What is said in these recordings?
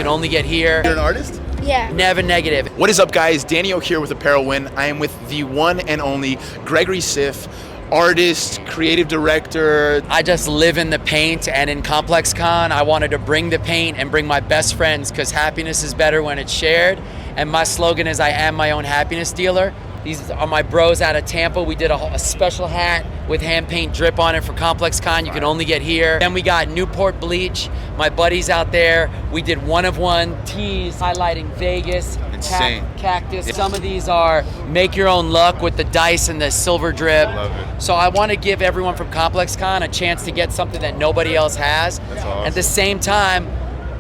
can only get here. You're an artist? Yeah. Never negative. What is up, guys? Daniel here with ApparelWin. I am with the one and only Gregory Ciff, artist, creative director. I just live in the paint, and in ComplexCon, I wanted to bring the paint and bring my best friends, because happiness is better when it's shared. And my slogan is, I am my own happiness dealer. These are my bros out of Tampa. We did a special hat with hand paint drip on it for ComplexCon. You can only get here. Then we got Newport Bleach, my buddies out there. We did one-of-one tees highlighting Vegas. Insane. Cactus. Yeah. Some of these are make your own luck with the dice and the silver drip. Love it. So I want to give everyone from ComplexCon a chance to get something that nobody else has. That's awesome. At the same time,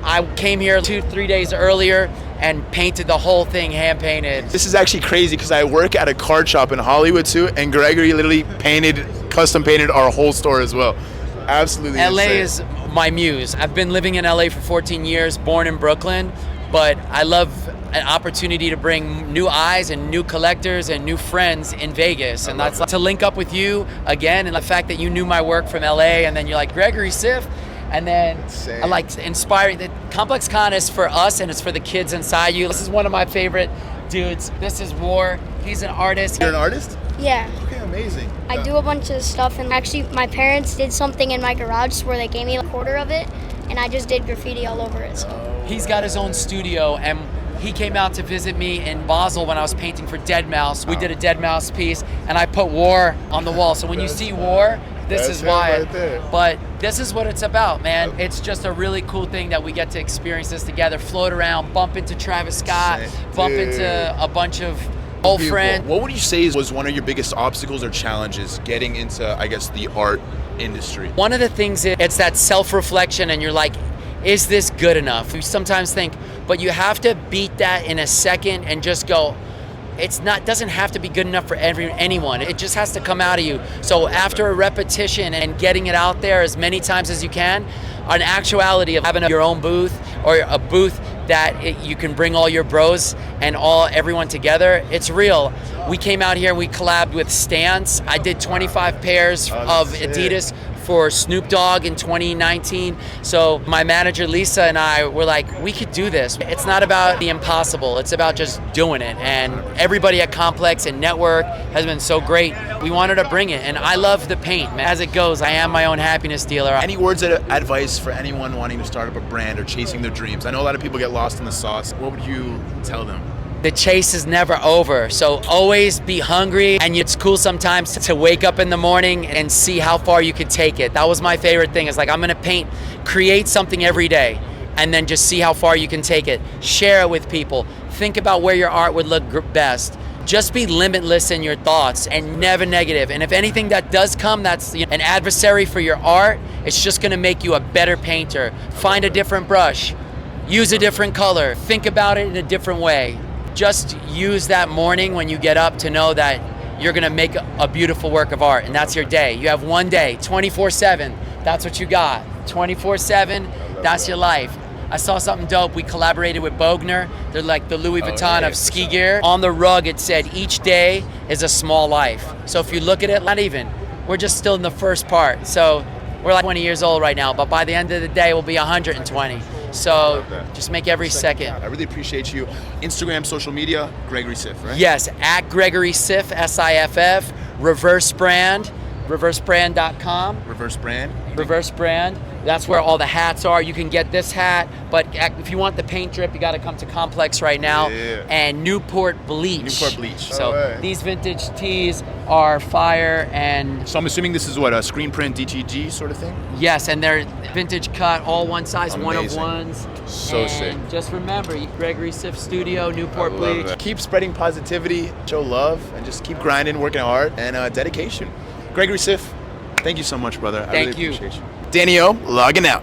I came here 2-3 days earlier and painted the whole thing hand painted. This is actually crazy because I work at a card shop in Hollywood too, and Gregory literally custom painted our whole store as well. Absolutely LA insane. is my muse. I've been living in LA for 14 years, born in Brooklyn, but I love an opportunity to bring new eyes and new collectors and new friends in Vegas. And that's to link up with you again, and the fact that you knew my work from LA, and then you're like, Gregory Ciff. And then I like inspiring. The ComplexCon is for us, and it's for the kids inside you. This is one of my favorite dudes. This is War. He's an artist. You're an artist? Yeah. Okay, amazing. I do a bunch of stuff, and actually my parents did something in my garage where they gave me a quarter of it, and I just did graffiti all over it. So. He's got his own studio, and he came out to visit me in Basel when I was painting for Dead Mouse. We did a Dead Mouse piece, and I put War on the wall. So when you see War, this is why. Right there. But this is what it's about, man. It's just a really cool thing that we get to experience this together, float around, bump into Travis Scott, bump into a bunch of old friends. What would you say was one of your biggest obstacles or challenges getting into, I guess, the art industry? One of the things is it's that self-reflection, and you're like, is this good enough? You sometimes think, but you have to beat that in a second and just go, doesn't have to be good enough for anyone. It just has to come out of you. So after a repetition and getting it out there as many times as you can, an actuality of having your own booth, or a booth that you can bring all your bros and everyone together, it's real. We came out here and we collabed with Stance. I did 25 pairs of Adidas for Snoop Dogg in 2019. So my manager Lisa and I were like, we could do this. It's not about the impossible, it's about just doing it. And everybody at Complex and Network has been so great. We wanted to bring it, and I love the paint. As it goes, I am my own happiness dealer. Any words of advice for anyone wanting to start up a brand or chasing their dreams? I know a lot of people get lost in the sauce. What would you tell them? The chase is never over, so always be hungry. And it's cool sometimes to wake up in the morning and see how far you could take it. That was my favorite thing. It's like, I'm gonna create something every day, and then just see how far you can take it. Share it with people. Think about where your art would look best. Just be limitless in your thoughts and never negative. And if anything that does come that's an adversary for your art, it's just gonna make you a better painter. Find a different brush, use a different color, think about it in a different way. Just use that morning when you get up to know that you're gonna make a beautiful work of art, and that's your day. You have one day, 24/7, that's what you got. 24/7, that's your life. I saw something dope. We collaborated with Bogner. They're like the Louis Vuitton of ski gear. On the rug it said, each day is a small life. So if you look at it, not even, we're just still in the first part. So we're like 20 years old right now, but by the end of the day we'll be 120. So just make every second. I really appreciate you. Instagram, social media, Gregory Ciff, right? Yes, at Gregory Ciff, SIFF, Reverse Brand, reversebrand.com. Reverse Brand? Reverse Brand. That's where all the hats are. You can get this hat, but if you want the paint drip, you got to come to Complex right now. Yeah. And Newport Bleach. Newport Bleach. So these vintage tees are fire. And so I'm assuming this is what, a screen print DTG sort of thing? yes, and they're vintage cut, all one size, Amazing. one of ones. So and sick. Just remember, Gregory Ciff Studio, Newport Bleach. Keep spreading positivity, show love, and just keep grinding, working hard, and dedication. Gregory Ciff, thank you so much, brother. I really appreciate you. Daniel, logging out.